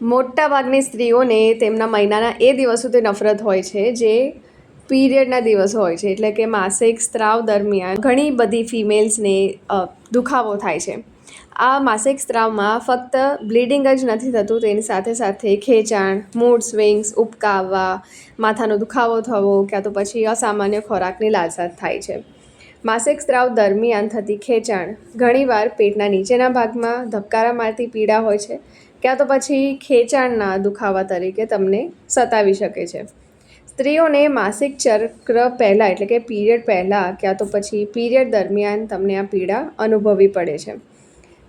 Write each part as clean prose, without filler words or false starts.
મોટાભાગની સ્ત્રીઓને તેમના મહિનાના એ દિવસોથી નફરત હોય છે જે પીરિયડના દિવસો હોય છે, એટલે કે માસિક સ્ત્રાવ દરમિયાન ઘણી બધી ફિમેલ્સને દુખાવો થાય છે. આ માસિક સ્ત્રાવમાં ફક્ત બ્લીડિંગ જ નથી થતું, તેની સાથે સાથે ખેંચાણ, મૂડ સ્વિંગ્સ, ઉબકા આવવા, માથાનો દુખાવો થવો, ક્યાં તો પછી અસામાન્ય ખોરાકની લાલસાત થાય છે. માસિક સ્ત્રાવ દરમિયાન થતી ખેંચાણ ઘણીવાર પેટના નીચેના ભાગમાં ધબકારા મારતી પીડા હોય છે, ક્યાં તો પછી ખેંચાણના દુખાવા તરીકે તમને સતાવી શકે છે. સ્ત્રીઓને માસિક ચક્ર પહેલાં એટલે કે પીરિયડ પહેલાં ક્યાં તો પછી પીરિયડ દરમિયાન તમને આ પીડા અનુભવવી પડે છે.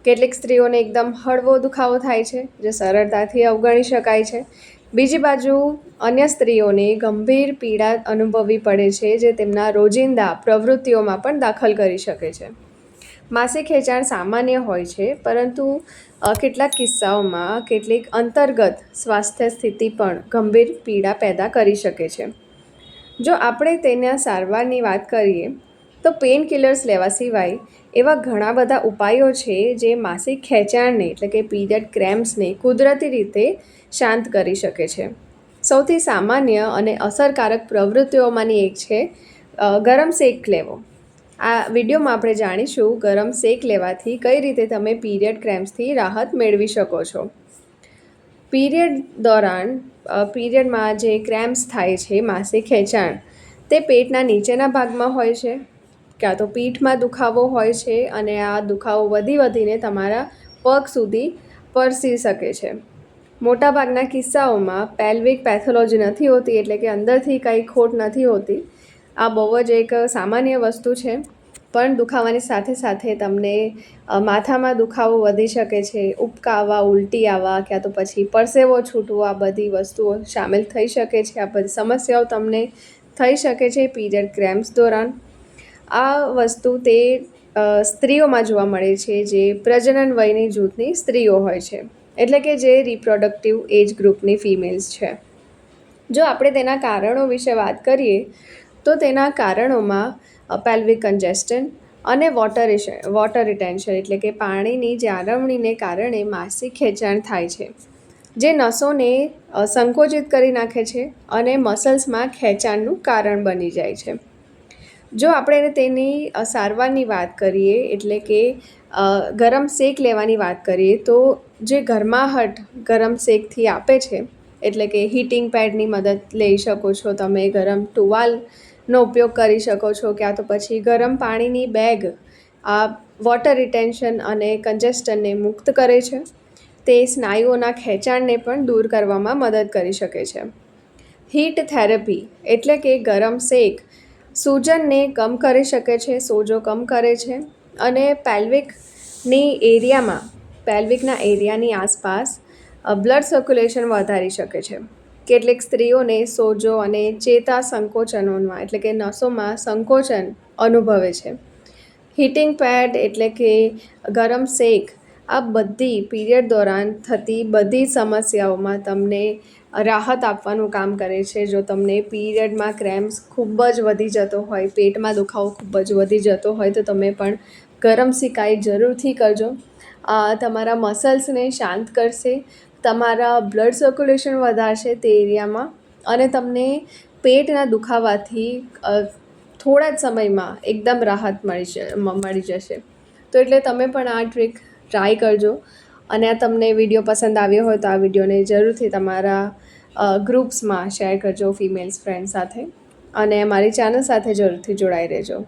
કેટલીક સ્ત્રીઓને એકદમ હળવો દુખાવો થાય છે જે સરળતાથી અવગણી શકાય છે. બીજી બાજુ અન્ય સ્ત્રીઓને ગંભીર પીડા અનુભવવી પડે છે જે તેમના રોજિંદા પ્રવૃત્તિઓમાં પણ દાખલ કરી શકે છે. માસિક ખેંચાણ સામાન્ય હોય છે, પરંતુ કેટલાક કિસ્સાઓમાં કેટલીક અંતર્ગત સ્વાસ્થ્ય સ્થિતિ પણ ગંભીર પીડા પેદા કરી શકે છે. જો આપણે તેના સારવારની વાત કરીએ તો પેન કિલર્સ લેવા સિવાય એવા ઘણા બધા ઉપાયો છે જે માસિક ખેંચાણને એટલે કે પીરિયડ ક્રેમ્પ્સને કુદરતી રીતે શાંત કરી શકે છે. સૌથી સામાન્ય અને અસરકારક પ્રવૃત્તિઓમાંની એક છે ગરમ શેક લેવો. આ વિડીયોમાં આપણે જાણીશું ગરમ શેક લેવાથી કઈ રીતે તમે પીરિયડ ક્રેમ્પ્સથી રાહત મેળવી શકો છો. પીરિયડ દોરાન પીરિયડમાં જે ક્રેમ્પ્સ થાય છે, માસિક ખેંચાણ, તે પેટના નીચેના ભાગમાં હોય છે, ક્યાં તો પીઠમાં દુખાવો હોય છે અને આ દુખાવો વધીને તમારા પગ સુધી પરસી શકે છે. મોટાભાગના કિસ્સાઓમાં પેલ્વિક પેથોલોજી નથી હોતી, એટલે કે અંદરથી કંઈ ખોટ નથી હોતી. આ બહુ જ એક સામાન્ય વસ્તુ છે, પણ દુખાવાની સાથે સાથે તમને માથામાં દુખાવો વધી શકે છે, ઉબકા આવવા, ઉલટી આવવા, ક્યાં તો પછી પરસેવો છૂટવો, આ બધી વસ્તુઓ સામેલ થઈ શકે છે. આ બધી સમસ્યાઓ તમને થઈ શકે છે પીરિયડ ક્રેમ્પ્સ દોરાન. આ વસ્તુ તે સ્ત્રીઓમાં જોવા મળે છે જે પ્રજનન વયની જૂથની સ્ત્રીઓ હોય છે, એટલે કે જે રિપ્રોડક્ટિવ એજ ગ્રુપની ફિમેલ્સ છે. જો આપણે તેના કારણો વિશે વાત કરીએ તો તેના કારણોમાં પેલ્વિક કન્જેસ્શન અને વોટર રિટેન્શન એટલે કે પાણીની જાળવણીને કારણે માસિક ખેંચાણ થાય છે, જે નસોને સંકોચિત કરી નાખે છે અને મસલ્સમાં ખેંચાણનું કારણ બની જાય છે. જો આપણે તેની સારવારની વાત કરીએ એટલે કે ગરમ શેક લેવાની વાત કરીએ તો જે ગરમાહટ ગરમ શેકથી આપે છે, એટલે કે હીટિંગ પેડની મદદ લઈ શકો છો તમે, ગરમ ટુવાલનો ઉપયોગ કરી શકો છો, ક્યાં તો પછી ગરમ પાણીની બેગ આ વોટર રિટેન્શન અને કન્જેસ્ટનને મુક્ત કરે છે. તે સ્નાયુઓના ખેંચાણને પણ દૂર કરવામાં મદદ કરી શકે છે. હીટ થેરેપી એટલે કે ગરમ શેક સૂજનને કમ કરી શકે છે, સોજો કમ કરે છે અને પેલ્વિકના એરિયાની આસપાસ બ્લડ સર્ક્યુલેશન વધારી શકે છે. કેટલીક સ્ત્રીઓને સોજો અને ચેતા સંકોચનોમાં એટલે કે નસોમાં સંકોચન અનુભવે છે. હીટિંગ પેડ એટલે કે ગરમ શેક આ બધી પીરિયડ દોરાન થતી બધી સમસ્યાઓમાં તમને રાહત આપવાનું કામ કરે છે. જો તમને પીરિયડમાં ક્રેમ્પ્સ ખૂબ જ વધી જતો હોય, પેટમાં દુખાવો ખૂબ જ વધી જતો હોય, તો તમે પણ ગરમ શેકાઈ જરૂરથી કરજો. તમારા મસલ્સને શાંત કરશે, તમારા બ્લડ સર્ક્યુલેશન વધારશે તે એરિયામાં અને તમને પેટના દુખાવાથી થોડા જ સમયમાં એકદમ રાહત મળી જશે. તો એટલે તમે પણ આ ટ્રીક ટ્રાય કરજો. અને આ તમને વિડીયો પસંદ આવ્યો હોય તો આ વિડીયોને જરૂરથી તમારા ગ્રુપ્સમાં શેર કરજો, ફિમેલ્સ ફ્રેન્ડ સાથે, અને મારી ચેનલ સાથે જરૂરથી જોડાઈ રહેજો.